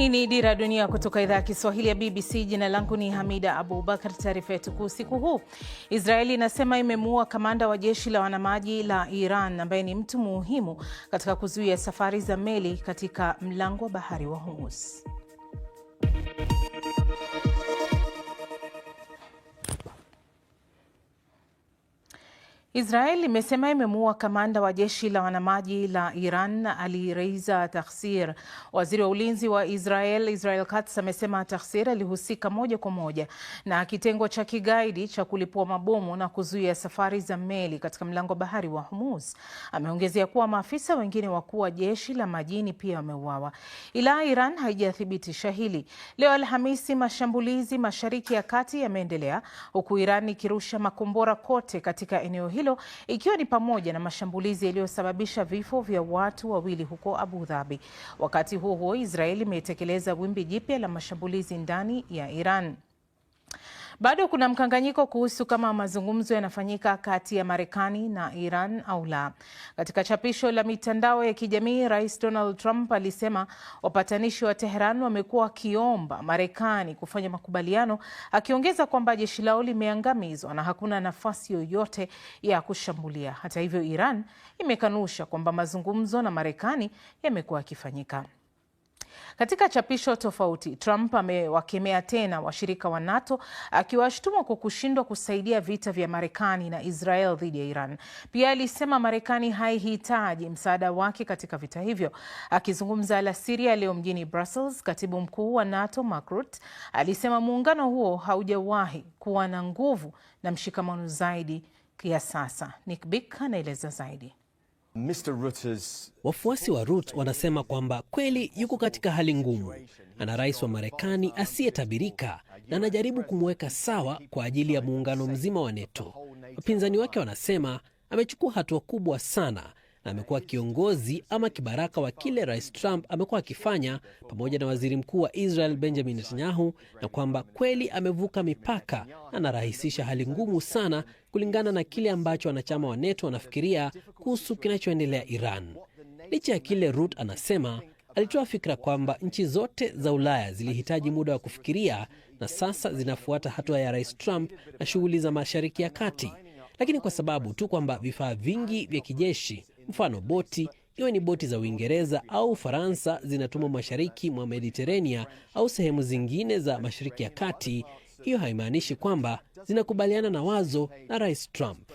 Hii ni Dira ya Dunia kutoka idhaa ya Kiswahili ya BBC. Jina langu ni Hamida Abubakar. Taarifa yetu kuu usiku huu: Israeli inasema imemuua kamanda wa jeshi la wanamaji la Iran ambaye ni mtu muhimu katika kuzuia safari za meli katika mlango wa bahari wa Hormuz. Israel imesema imemuua kamanda wa jeshi la wanamaji la Iran Ali Reza Takhsir. Waziri wa ulinzi wa Israel Katz amesema Takhsir alihusika moja kwa moja na kitengo cha kigaidi cha kulipua mabomu na kuzuia safari za meli katika mlango wa bahari wa Hormuz. Ameongezea kuwa maafisa wengine wakuu wa jeshi la majini pia wameuawa, ila Iran haijathibitisha hili. Leo Alhamisi, mashambulizi Mashariki ya Kati yameendelea huku Iran ikirusha makombora kote katika eneo hilo, ikiwa ni pamoja na mashambulizi yaliyosababisha vifo vya watu wawili huko Abu Dhabi. Wakati huo huo, Israeli imetekeleza wimbi jipya la mashambulizi ndani ya Iran. Bado kuna mkanganyiko kuhusu kama mazungumzo yanafanyika kati ya Marekani na Iran au la. Katika chapisho la mitandao ya kijamii, Rais Donald Trump alisema wapatanishi wa Tehran wamekuwa wakiomba Marekani kufanya makubaliano, akiongeza kwamba jeshi lao limeangamizwa na hakuna nafasi yoyote ya kushambulia. Hata hivyo, Iran imekanusha kwamba mazungumzo na Marekani yamekuwa yakifanyika. Katika chapisho tofauti, Trump amewakemea tena washirika wa NATO, akiwashtuma kwa kushindwa kusaidia vita vya Marekani na Israel dhidi ya Iran. Pia alisema Marekani haihitaji msaada wake katika vita hivyo. Akizungumza alasiri leo mjini Brussels, katibu mkuu wa NATO Mark Rutte alisema muungano huo haujawahi kuwa na nguvu na mshikamano zaidi ya sasa. Nick Bick anaeleza zaidi. Wafuasi wa Rutte wanasema kwamba kweli yuko katika hali ngumu. Ana rais wa Marekani asiyetabirika na anajaribu kumweka sawa kwa ajili ya muungano mzima wa NATO. Wapinzani wake wanasema amechukua hatua kubwa sana na amekuwa kiongozi ama kibaraka wa kile Rais Trump amekuwa akifanya pamoja na waziri mkuu wa Israel Benjamin Netanyahu, na kwamba kweli amevuka mipaka na anarahisisha hali ngumu sana kulingana na kile ambacho wanachama wa NATO wanafikiria kuhusu kinachoendelea Iran. Licha ya kile Rutte anasema, alitoa fikra kwamba nchi zote za Ulaya zilihitaji muda wa kufikiria na sasa zinafuata hatua ya Rais Trump na shughuli za Mashariki ya Kati. Lakini kwa sababu tu kwamba vifaa vingi vya kijeshi, mfano boti, iwe ni boti za Uingereza au Ufaransa, zinatumwa mashariki mwa Mediterania au sehemu zingine za Mashariki ya Kati, hiyo haimaanishi kwamba zinakubaliana na wazo na Rais Trump.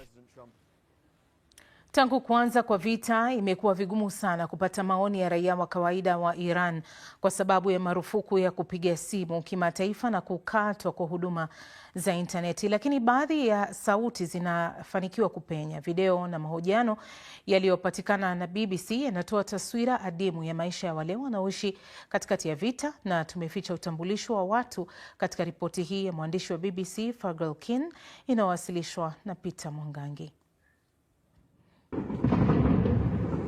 Tangu kuanza kwa vita, imekuwa vigumu sana kupata maoni ya raia wa kawaida wa Iran kwa sababu ya marufuku ya kupiga simu kimataifa na kukatwa kwa huduma za intaneti. Lakini baadhi ya sauti zinafanikiwa kupenya. Video na mahojiano yaliyopatikana na BBC yanatoa taswira adimu ya maisha ya wale wanaoishi katikati ya vita, na tumeficha utambulisho wa watu katika ripoti hii ya mwandishi wa BBC Fergal Kin, inayowasilishwa na Peter Mwangangi.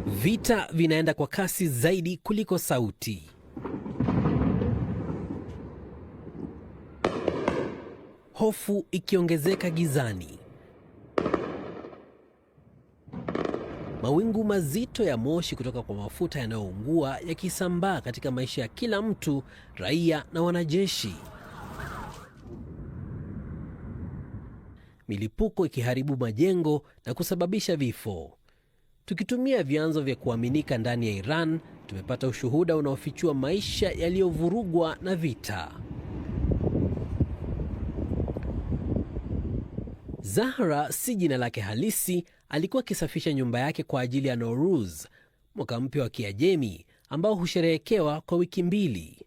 Vita vinaenda kwa kasi zaidi kuliko sauti. Hofu ikiongezeka gizani. Mawingu mazito ya moshi kutoka kwa mafuta yanayoungua yakisambaa katika maisha ya kila mtu, raia na wanajeshi. Milipuko ikiharibu majengo na kusababisha vifo. Tukitumia vyanzo vya kuaminika ndani ya Iran, tumepata ushuhuda unaofichua maisha yaliyovurugwa na vita. Zahra si jina lake halisi. Alikuwa akisafisha nyumba yake kwa ajili ya Nowruz, mwaka mpya wa Kiajemi ambao husherehekewa kwa wiki mbili.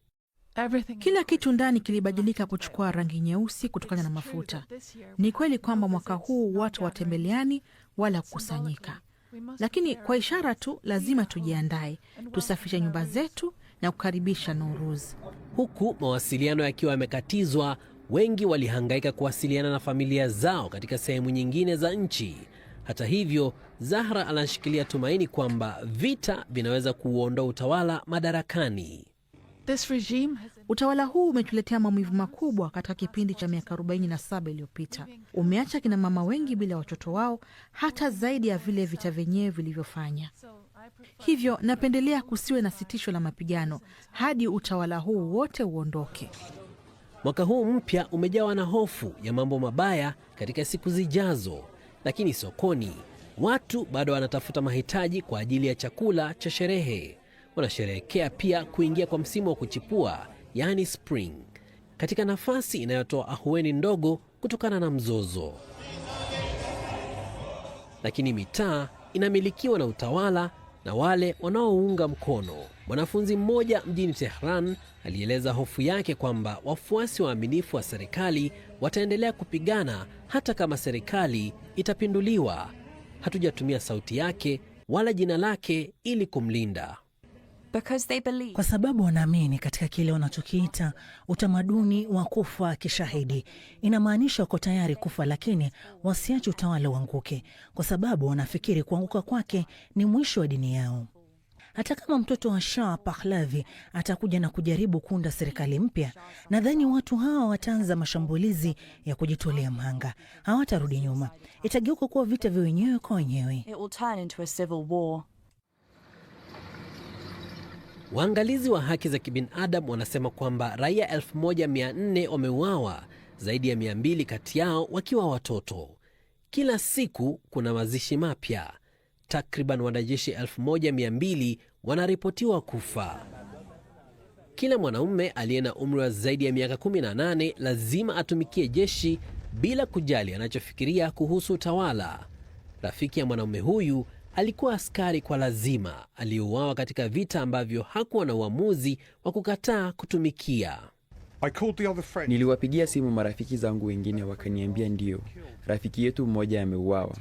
Kila kitu ndani kilibadilika kuchukua rangi nyeusi kutokana na mafuta. Ni kweli kwamba mwaka huu watu watembeleani wala kukusanyika, lakini kwa ishara tu lazima tujiandae, tusafishe nyumba zetu na kukaribisha Nowruz. Huku mawasiliano yakiwa yamekatizwa, wengi walihangaika kuwasiliana na familia zao katika sehemu nyingine za nchi. Hata hivyo, Zahra anashikilia tumaini kwamba vita vinaweza kuuondoa utawala madarakani. Utawala huu umetuletea maumivu makubwa katika kipindi cha miaka 47 iliyopita. Umeacha kina mama wengi bila watoto wao, hata zaidi ya vile vita vyenyewe vilivyofanya. Hivyo napendelea kusiwe na sitisho la mapigano hadi utawala huu wote uondoke. Mwaka huu mpya umejawa na hofu ya mambo mabaya katika siku zijazo, lakini sokoni watu bado wanatafuta mahitaji kwa ajili ya chakula cha sherehe. Wanasherehekea pia kuingia kwa msimu wa kuchipua, yani spring, katika nafasi inayotoa ahueni ndogo kutokana na mzozo. Lakini mitaa inamilikiwa na utawala na wale wanaounga mkono. Mwanafunzi mmoja mjini Tehran alieleza hofu yake kwamba wafuasi waaminifu wa serikali wataendelea kupigana hata kama serikali itapinduliwa. Hatujatumia sauti yake wala jina lake ili kumlinda. Kwa sababu wanaamini katika kile wanachokiita utamaduni wa kufa kishahidi. Inamaanisha wako tayari kufa, lakini wasiache utawala uanguke, kwa sababu wanafikiri kuanguka kwake ni mwisho wa dini yao. Hata kama mtoto wa Shah Pahlavi atakuja na kujaribu kuunda serikali mpya, nadhani watu hawa wataanza mashambulizi ya kujitolea mhanga. Hawatarudi nyuma. Itageuka kuwa vita vya wenyewe kwa wenyewe. Waangalizi wa haki za kibinadamu wanasema kwamba raia 1400 wameuawa, zaidi ya 200 kati yao wakiwa watoto. Kila siku kuna mazishi mapya. Takriban wanajeshi 1200 wanaripotiwa kufa. Kila mwanaume aliye na umri wa zaidi ya miaka 18 lazima atumikie jeshi bila kujali anachofikiria kuhusu utawala. Rafiki ya mwanaume huyu alikuwa askari kwa lazima, aliuawa katika vita ambavyo hakuwa na uamuzi wa kukataa kutumikia. Niliwapigia simu marafiki zangu wengine, wakaniambia ndio, rafiki yetu mmoja ameuawa.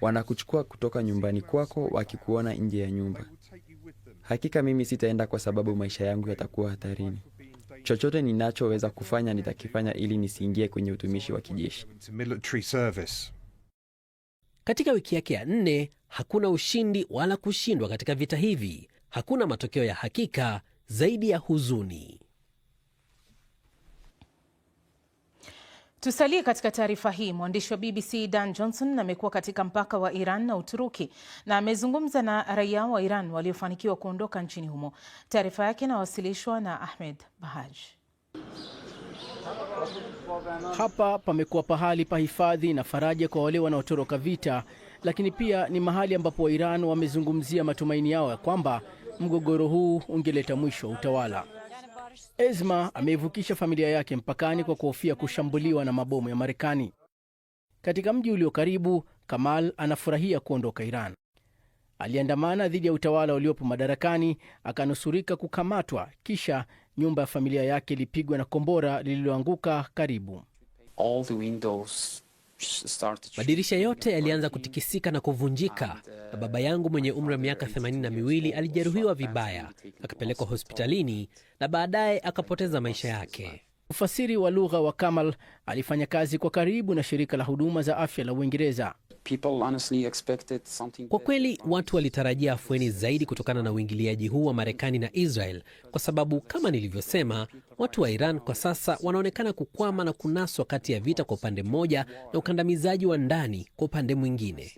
Wanakuchukua kutoka nyumbani kwako wakikuona nje ya nyumba. Hakika mimi sitaenda kwa sababu maisha yangu yatakuwa hatarini. Chochote ninachoweza kufanya nitakifanya ili nisiingie kwenye utumishi wa kijeshi. Katika wiki yake ya 4, hakuna ushindi wala kushindwa katika vita hivi. Hakuna matokeo ya hakika zaidi ya huzuni. Tusalie katika taarifa hii. Mwandishi wa BBC Dan Johnson amekuwa katika mpaka wa Iran na Uturuki na amezungumza na raia wa Iran waliofanikiwa kuondoka nchini humo. Taarifa yake inawasilishwa na Ahmed Bahaj. Hapa pamekuwa pahali pa hifadhi na faraja kwa wale wanaotoroka vita, lakini pia ni mahali ambapo Wairan wamezungumzia matumaini yao ya kwamba mgogoro huu ungeleta mwisho wa utawala. Esma ameivukisha familia yake mpakani kwa kuhofia kushambuliwa na mabomu ya Marekani. Katika mji ulio karibu, Kamal anafurahia kuondoka Iran. Aliandamana dhidi ya utawala uliopo madarakani, akanusurika kukamatwa, kisha nyumba ya familia yake ilipigwa na kombora lililoanguka karibu. Madirisha yote yalianza kutikisika na kuvunjika, na baba yangu mwenye umri wa miaka 82 alijeruhiwa vibaya, akapelekwa hospitalini na baadaye akapoteza maisha yake. Mfasiri wa lugha wa Kamal alifanya kazi kwa karibu na shirika la huduma za afya la Uingereza. Kwa kweli watu walitarajia afueni zaidi kutokana na uingiliaji huu wa Marekani na Israel, kwa sababu kama nilivyosema, watu wa Iran kwa sasa wanaonekana kukwama na kunaswa kati ya vita kwa upande mmoja na ukandamizaji wa ndani kwa upande mwingine.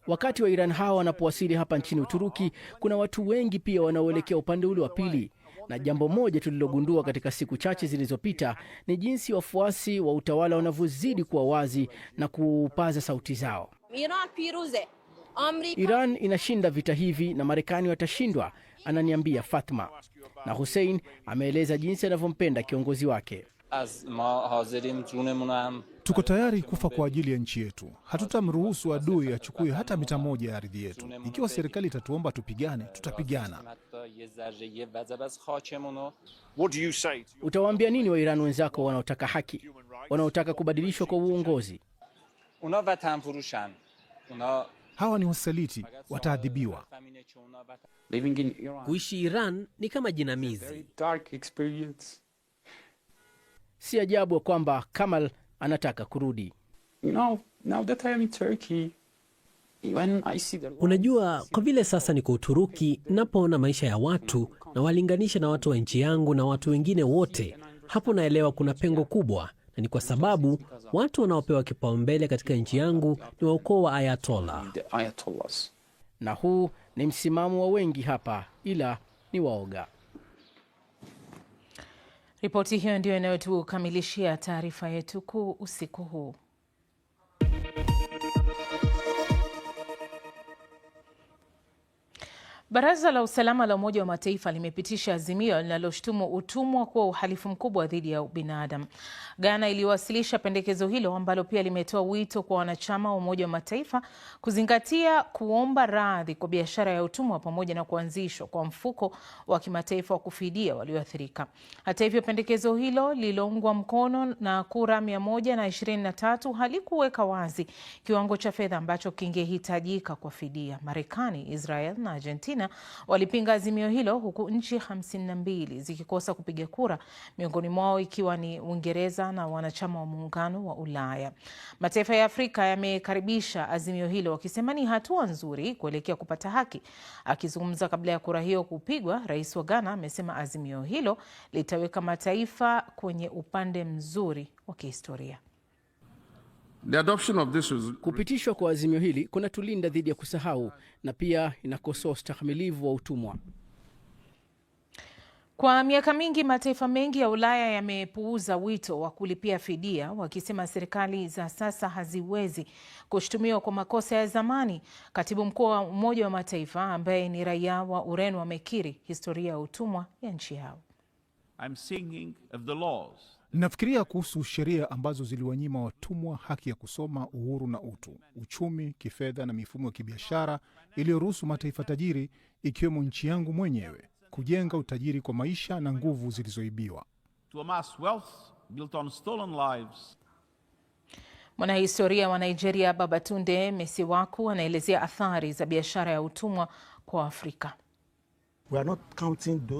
Wakati wa Iran hawa wanapowasili hapa nchini Uturuki, kuna watu wengi pia wanaoelekea upande ule wa pili. Na jambo moja tulilogundua katika siku chache zilizopita ni jinsi wafuasi wa utawala wanavyozidi kuwa wazi na kupaza sauti zao. Iran inashinda vita hivi na Marekani watashindwa, ananiambia Fatma. Na Hussein ameeleza jinsi anavyompenda kiongozi wake. Tuko tayari kufa kwa ajili ya nchi yetu. Hatutamruhusu adui achukue hata mita moja ya ardhi yetu. Ikiwa serikali itatuomba tupigane, tutapigana. Utawaambia nini wa Iran wenzako wanaotaka haki, wanaotaka kubadilishwa kwa uongozi? Hawa ni wasaliti, wataadhibiwa. Kuishi Iran ni kama jinamizi. Si ajabu kwamba Kamal anataka kurudi. Unajua, kwa vile sasa niko Uturuki, napoona maisha ya watu na walinganisha na watu wa nchi yangu na watu wengine wote, hapo naelewa kuna pengo kubwa, na ni kwa sababu watu wanaopewa kipaumbele katika nchi yangu ni wa ukoo wa Ayatollah. Na huu ni msimamo wa wengi hapa, ila ni waoga. Ripoti hiyo ndio inayotukamilishia taarifa yetu kuu usiku huu. Baraza la Usalama la Umoja wa Mataifa limepitisha azimio linaloshutumu utumwa kuwa uhalifu mkubwa dhidi ya ubinadamu. Ghana iliwasilisha pendekezo hilo ambalo pia limetoa wito kwa wanachama wa Umoja wa Mataifa kuzingatia kuomba radhi kwa biashara ya utumwa pamoja na kuanzishwa kwa mfuko wa kimataifa wa kufidia walioathirika. Hata hivyo, pendekezo hilo lililoungwa mkono na kura 123 halikuweka wazi kiwango cha fedha ambacho kingehitajika kwa fidia. Marekani, Israel na Argentina walipinga azimio hilo, huku nchi 52 zikikosa kupiga kura, miongoni mwao ikiwa ni Uingereza na wanachama wa Muungano wa Ulaya. Mataifa ya Afrika yamekaribisha azimio hilo wakisema ni hatua nzuri kuelekea kupata haki. Akizungumza kabla ya kura hiyo kupigwa, Rais wa Ghana amesema azimio hilo litaweka mataifa kwenye upande mzuri wa kihistoria. Kupitishwa kwa azimio hili kunatulinda dhidi ya kusahau na pia inakosoa ustahimilivu wa utumwa. Kwa miaka mingi mataifa mengi ya Ulaya yamepuuza wito wa kulipia fidia, wakisema serikali za sasa haziwezi kushutumiwa kwa makosa ya zamani. Katibu mkuu wa Umoja wa Mataifa ambaye ni raia wa Ureno amekiri historia ya utumwa ya nchi yao. Nafikiria kuhusu sheria ambazo ziliwanyima watumwa haki ya kusoma, uhuru na utu, uchumi, kifedha na mifumo ya kibiashara iliyoruhusu mataifa tajiri ikiwemo nchi yangu mwenyewe kujenga utajiri kwa maisha na nguvu zilizoibiwa. Mwanahistoria wa Nigeria Babatunde Mesiwaku anaelezea athari za biashara ya utumwa kwa Afrika.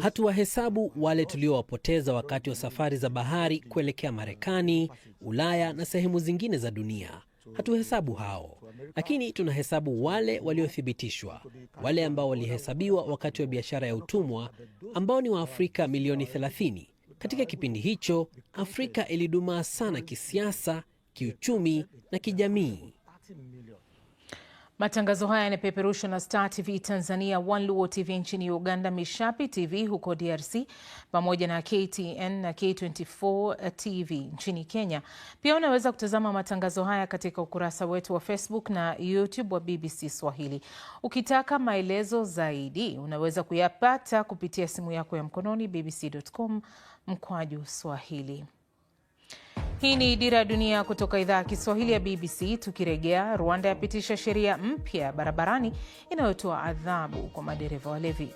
Hatuwahesabu wale tuliowapoteza wakati wa safari za bahari kuelekea Marekani, Ulaya na sehemu zingine za dunia. Hatuhesabu hao, lakini tunahesabu wale waliothibitishwa, wale ambao walihesabiwa wakati wa biashara ya utumwa, ambao ni Waafrika milioni 30. Katika kipindi hicho, Afrika ilidumaa sana kisiasa, kiuchumi na kijamii. Matangazo haya yanapeperushwa na Star TV Tanzania, One Luo TV nchini Uganda, Mishapi TV huko DRC, pamoja na KTN na K24 TV nchini Kenya. Pia unaweza kutazama matangazo haya katika ukurasa wetu wa Facebook na YouTube wa BBC Swahili. Ukitaka maelezo zaidi, unaweza kuyapata kupitia simu yako ya mkononi, bbc.com/Swahili. Hii ni Dira ya Dunia kutoka idhaa ya Kiswahili ya BBC. Tukirejea, Rwanda yapitisha sheria mpya barabarani inayotoa adhabu kwa madereva walevi.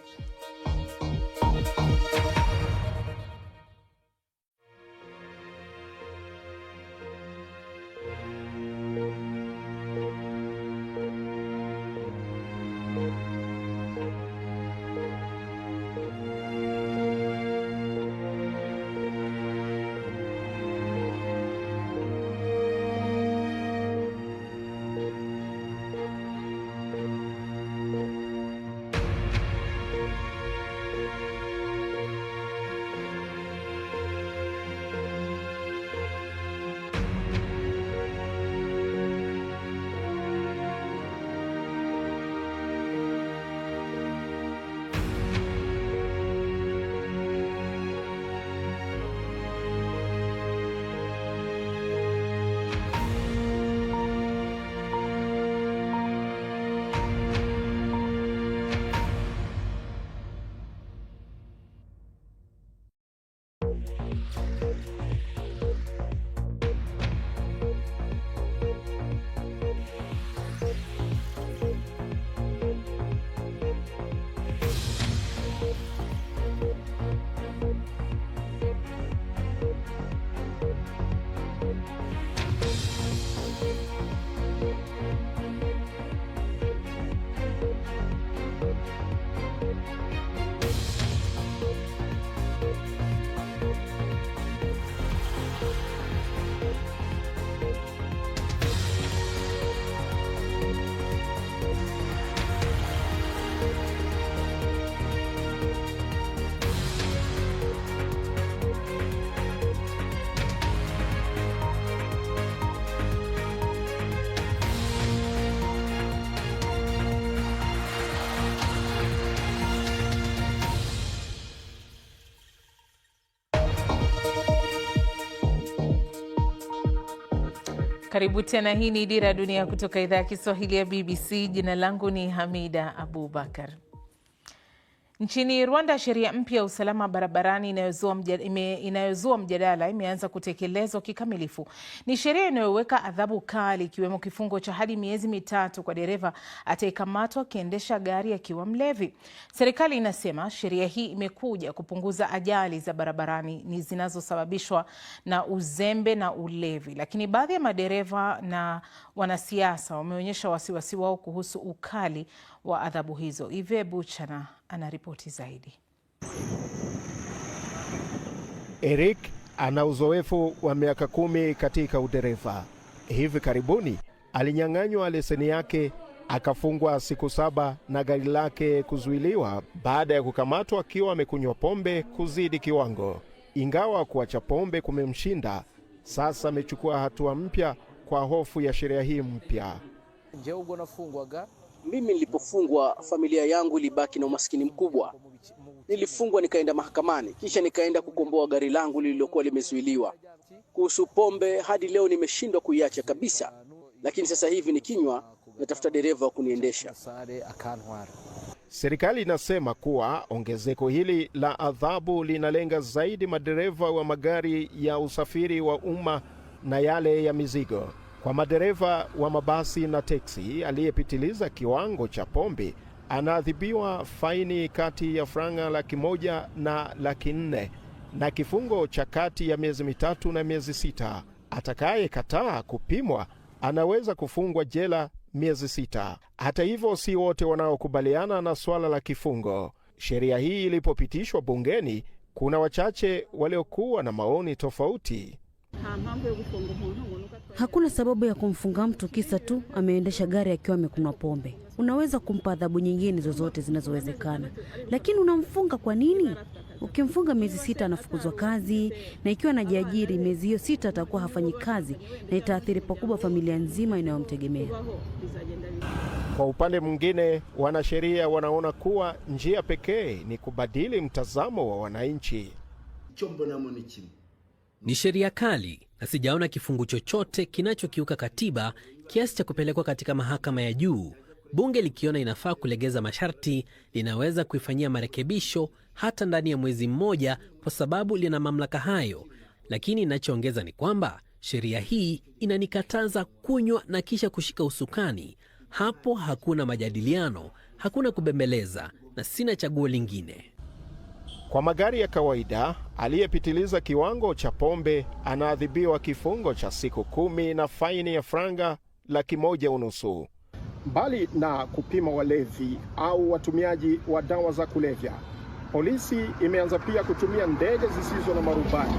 Karibu tena, hii ni Dira ya Dunia kutoka idhaa ya Kiswahili ya BBC. Jina langu ni Hamida Abubakar. Nchini Rwanda, sheria mpya ya usalama barabarani inayozua mjadala imeanza kutekelezwa kikamilifu. Ni sheria inayoweka adhabu kali, ikiwemo kifungo cha hadi miezi 3 kwa dereva atakayekamatwa akiendesha gari akiwa mlevi. Serikali inasema sheria hii imekuja kupunguza ajali za barabarani ni zinazosababishwa na uzembe na ulevi, lakini baadhi ya madereva na wanasiasa wameonyesha wasiwasi wao kuhusu ukali wa adhabu hizo. Ive Buchana anaripoti zaidi. Eric ana uzoefu wa miaka 10 katika udereva. Hivi karibuni alinyang'anywa leseni yake, akafungwa siku 7 na gari lake kuzuiliwa baada ya kukamatwa akiwa amekunywa pombe kuzidi kiwango. Ingawa kuacha pombe kumemshinda, sasa amechukua hatua mpya kwa hofu ya sheria hii mpya. Mimi nilipofungwa, familia yangu ilibaki na umaskini mkubwa. Nilifungwa nikaenda mahakamani, kisha nikaenda kukomboa gari langu lililokuwa limezuiliwa. Kuhusu pombe, hadi leo nimeshindwa kuiacha kabisa. Lakini sasa hivi nikinywa, natafuta dereva wa kuniendesha. Serikali inasema kuwa ongezeko hili la adhabu linalenga zaidi madereva wa magari ya usafiri wa umma na yale ya mizigo. Kwa madereva wa mabasi na teksi, aliyepitiliza kiwango cha pombe anaadhibiwa faini kati ya franga 100,000 na 400,000 na kifungo cha kati ya miezi 3 na miezi 6. Atakayekataa kupimwa anaweza kufungwa jela miezi 6. Hata hivyo, si wote wanaokubaliana na swala la kifungo. Sheria hii ilipopitishwa bungeni, kuna wachache waliokuwa na maoni tofauti. Hakuna sababu ya kumfunga mtu kisa tu ameendesha gari akiwa amekunywa pombe. Unaweza kumpa adhabu nyingine zozote zinazowezekana, lakini unamfunga kwa nini? Ukimfunga miezi 6 anafukuzwa kazi, na ikiwa anajiajiri miezi hiyo 6 atakuwa hafanyi kazi, na itaathiri pakubwa familia nzima inayomtegemea. Kwa upande mwingine, wanasheria wanaona kuwa njia pekee ni kubadili mtazamo wa wananchi. Ni sheria kali na sijaona kifungu chochote kinachokiuka katiba kiasi cha kupelekwa katika mahakama ya juu. Bunge likiona inafaa kulegeza masharti, linaweza kuifanyia marekebisho hata ndani ya mwezi mmoja kwa sababu lina mamlaka hayo. Lakini inachoongeza ni kwamba sheria hii inanikataza kunywa na kisha kushika usukani. Hapo hakuna majadiliano, hakuna kubembeleza, na sina chaguo lingine. Kwa magari ya kawaida, aliyepitiliza kiwango cha pombe anaadhibiwa kifungo cha siku 10 na faini ya franga 150,000. Mbali na kupima walevi au watumiaji wa dawa za kulevya, polisi imeanza pia kutumia ndege zisizo na marubani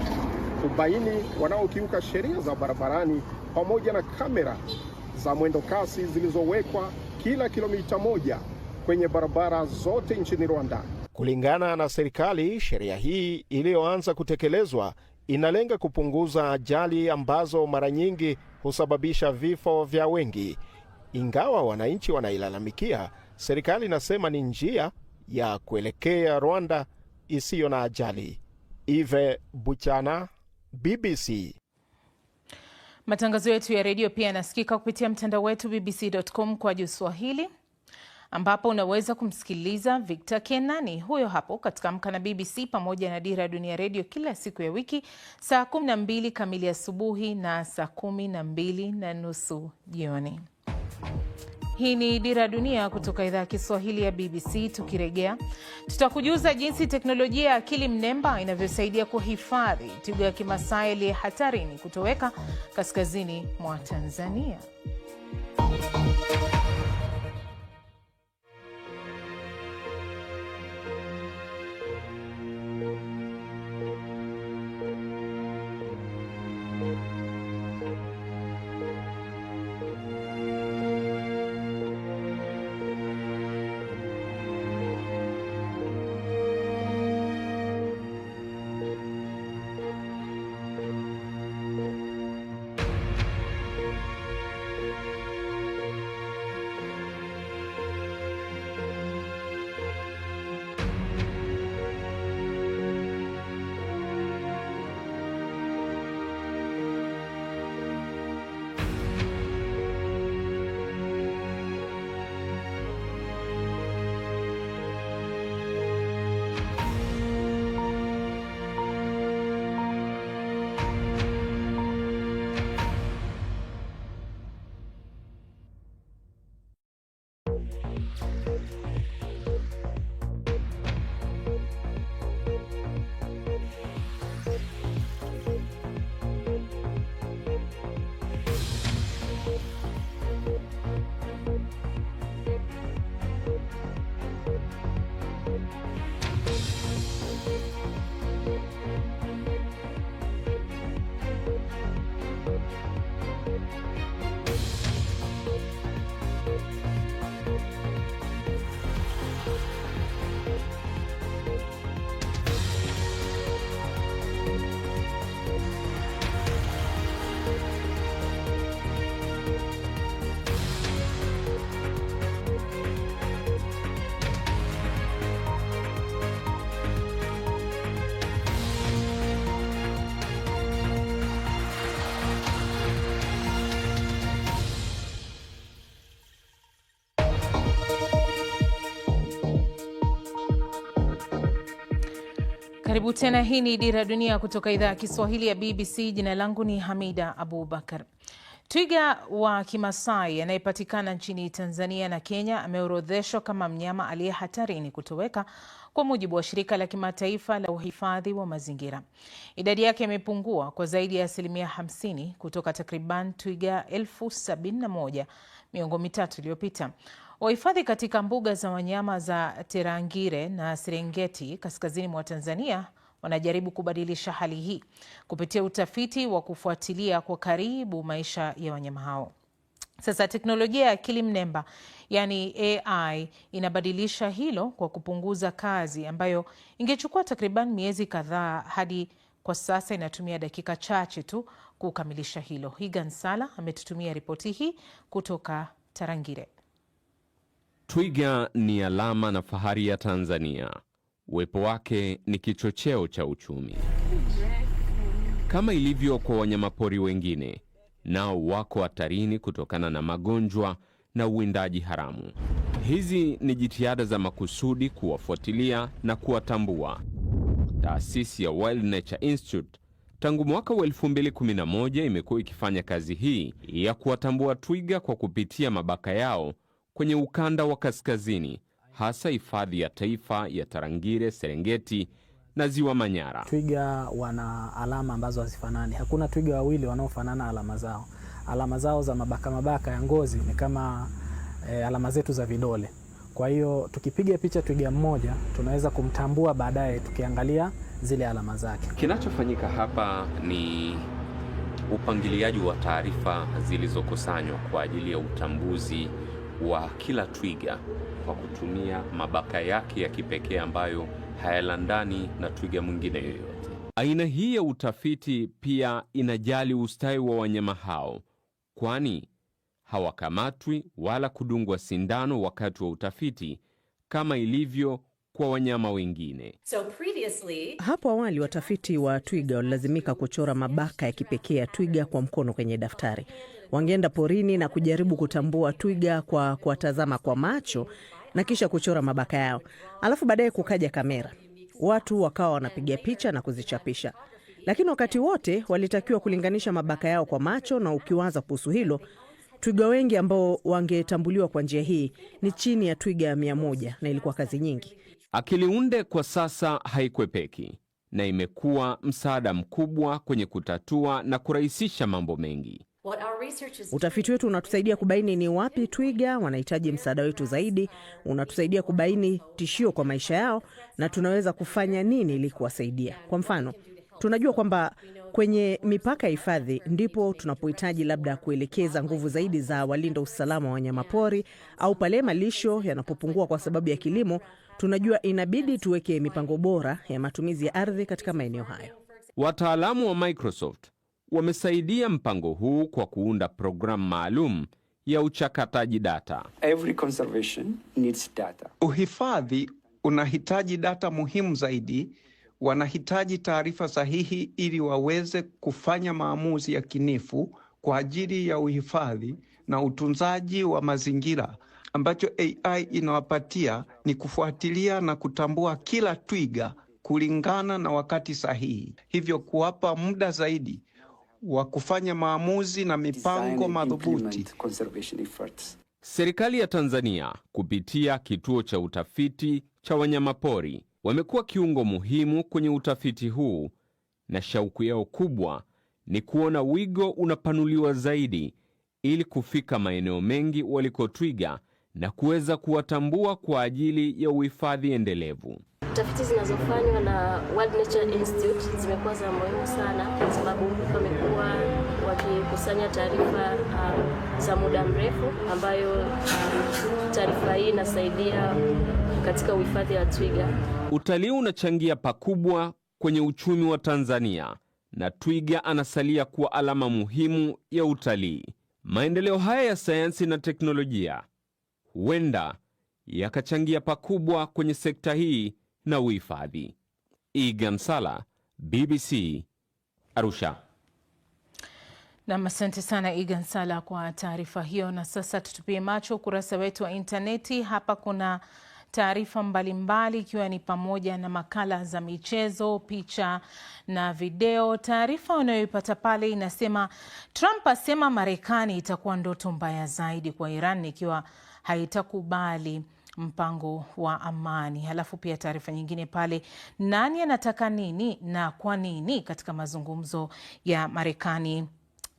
kubaini wanaokiuka sheria za barabarani, pamoja na kamera za mwendo kasi zilizowekwa kila kilomita 1 kwenye barabara zote nchini Rwanda. Kulingana na serikali, sheria hii iliyoanza kutekelezwa inalenga kupunguza ajali ambazo mara nyingi husababisha vifo vya wengi. Ingawa wananchi wanailalamikia, serikali inasema ni njia ya kuelekea Rwanda isiyo na ajali. Ive Buchana, BBC. Matangazo yetu ya redio pia yanasikika kupitia mtandao wetu bbc.com/Swahili, ambapo unaweza kumsikiliza Victor Kenani, huyo hapo katika Amka na BBC, pamoja na Dira ya Dunia redio kila siku ya wiki saa 12 kamili asubuhi na saa 12:30 jioni. Hii ni Dira ya Dunia kutoka idhaa ya Kiswahili ya BBC. Tukirejea, tutakujuza jinsi teknolojia ya akili mnemba inavyosaidia kuhifadhi twiga ya Kimasai aliye hatarini kutoweka kaskazini mwa Tanzania. Karibu tena, hii ni Dira Dunia kutoka idhaa ya Kiswahili ya BBC. Jina langu ni Hamida Abubakar. Twiga wa Kimasai anayepatikana nchini Tanzania na Kenya ameorodheshwa kama mnyama aliye hatarini kutoweka kwa mujibu wa shirika la kimataifa la uhifadhi wa mazingira. Idadi yake imepungua kwa zaidi ya 50% kutoka takriban twiga 71,000 miongo mitatu iliyopita. Wahifadhi katika mbuga za wanyama za Tarangire na Serengeti kaskazini mwa Tanzania wanajaribu kubadilisha hali hii kupitia utafiti wa kufuatilia kwa karibu maisha ya wanyama hao. Sasa teknolojia ya akili mnemba, yani AI, inabadilisha hilo kwa kupunguza kazi ambayo ingechukua takriban miezi kadhaa hadi kwa sasa inatumia dakika chache tu kukamilisha hilo. Igan Sala ametutumia ripoti hii kutoka Tarangire. Twiga ni alama na fahari ya Tanzania. Uwepo wake ni kichocheo cha uchumi. Kama ilivyo kwa wanyamapori wengine, nao wako hatarini kutokana na magonjwa na uwindaji haramu. Hizi ni jitihada za makusudi kuwafuatilia na kuwatambua. Taasisi ya Wild Nature Institute tangu mwaka wa 2011 imekuwa ikifanya kazi hii ya kuwatambua twiga kwa kupitia mabaka yao kwenye ukanda wa kaskazini, hasa hifadhi ya taifa ya Tarangire, Serengeti na Ziwa Manyara. Twiga wana alama ambazo hazifanani. Hakuna twiga wawili wanaofanana alama zao. Alama zao za mabaka ya ngozi ni kama alama zetu za vidole. Kwa hiyo tukipiga picha twiga mmoja, tunaweza kumtambua baadaye tukiangalia zile alama zake. Kinachofanyika hapa ni upangiliaji wa taarifa zilizokusanywa kwa ajili ya utambuzi wa kila twiga kwa kutumia mabaka yake ya kipekee ambayo hayalandani na twiga mwingine yoyote. Aina hii ya utafiti pia inajali ustawi wa wanyama hao, kwani hawakamatwi wala kudungwa sindano wakati wa utafiti kama ilivyo kwa wanyama wengine. Hapo awali watafiti wa twiga walilazimika kuchora mabaka ya kipekee ya twiga kwa mkono kwenye daftari. Wangeenda porini na kujaribu kutambua twiga kwa kuwatazama kwa macho na kisha kuchora mabaka yao. Alafu baadaye kukaja kamera. Watu wakawa wanapiga picha na kuzichapisha. Lakini wakati wote walitakiwa kulinganisha mabaka yao kwa macho, na ukiwaza kuhusu hilo, twiga wengi ambao wangetambuliwa kwa njia hii ni chini ya twiga 100, na ilikuwa kazi nyingi. Akili unde kwa sasa haikwepeki na imekuwa msaada mkubwa kwenye kutatua na kurahisisha mambo mengi. Utafiti wetu unatusaidia kubaini ni wapi twiga wanahitaji msaada wetu zaidi, unatusaidia kubaini tishio kwa maisha yao na tunaweza kufanya nini ili kuwasaidia. Kwa mfano, tunajua kwamba kwenye mipaka ya hifadhi ndipo tunapohitaji labda kuelekeza nguvu zaidi za walinda usalama wa wanyamapori, au pale malisho yanapopungua kwa sababu ya kilimo, tunajua inabidi tuweke mipango bora ya matumizi ya ardhi katika maeneo hayo. Wataalamu wa Microsoft wamesaidia mpango huu kwa kuunda programu maalum ya uchakataji data. Every conservation needs data. Uhifadhi unahitaji data muhimu zaidi. Wanahitaji taarifa sahihi ili waweze kufanya maamuzi yakinifu kwa ajili ya uhifadhi na utunzaji wa mazingira. Ambacho AI inawapatia ni kufuatilia na kutambua kila twiga kulingana na wakati sahihi, hivyo kuwapa muda zaidi wa kufanya maamuzi na mipango madhubuti. Serikali ya Tanzania kupitia kituo cha utafiti cha wanyamapori wamekuwa kiungo muhimu kwenye utafiti huu, na shauku yao kubwa ni kuona wigo unapanuliwa zaidi ili kufika maeneo mengi waliko twiga na kuweza kuwatambua kwa ajili ya uhifadhi endelevu. Tafiti zinazofanywa na Wild Nature Institute zimekuwa za muhimu sana kwa sababu wamekuwa wakikusanya taarifa za muda mrefu ambayo taarifa hii inasaidia katika uhifadhi wa twiga. Utalii unachangia pakubwa kwenye uchumi wa Tanzania na twiga anasalia kuwa alama muhimu ya utalii. Maendeleo haya ya sayansi na teknolojia huenda yakachangia pakubwa kwenye sekta hii na uhifadhi. Igan Sala, BBC, Arusha. Na asante sana Igan Sala kwa taarifa hiyo. Na sasa tutupie macho ukurasa wetu wa interneti. Hapa kuna taarifa mbalimbali ikiwa ni pamoja na makala za michezo, picha na video. Taarifa unayoipata pale inasema Trump asema Marekani itakuwa ndoto mbaya zaidi kwa Iran ikiwa haitakubali mpango wa amani. Halafu pia taarifa nyingine pale, nani anataka nini na kwa nini katika mazungumzo ya Marekani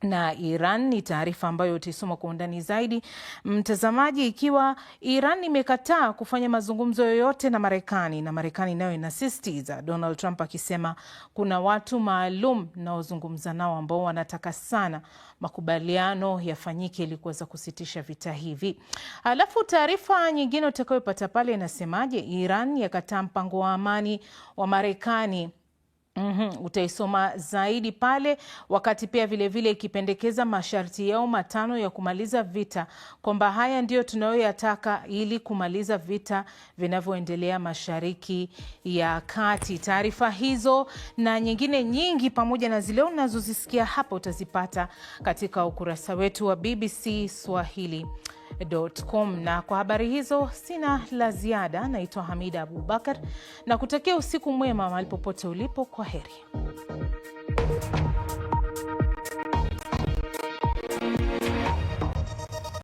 na Iran, ni taarifa ambayo utasoma kwa undani zaidi, mtazamaji, ikiwa Iran imekataa kufanya mazungumzo yoyote na Marekani, na Marekani nayo inasisitiza, Donald Trump akisema kuna watu maalum naozungumza nao ambao wanataka sana makubaliano yafanyike ili kuweza kusitisha vita hivi. Alafu taarifa nyingine utakayopata pale inasemaje, Iran yakataa mpango wa amani wa Marekani. Utaisoma zaidi pale, wakati pia vile ikipendekeza masharti yao 5 ya kumaliza vita, kwamba haya ndio tunayoyataka ili kumaliza vita vinavyoendelea Mashariki ya Kati. Taarifa hizo na nyingine nyingi pamoja na zile unazozisikia hapa utazipata katika ukurasa wetu wa bbcswahili.com. Na kwa habari hizo sina la ziada. Naitwa Hamida Abubakar na kutakia usiku mwema mahali popote ulipo. Kwa heri.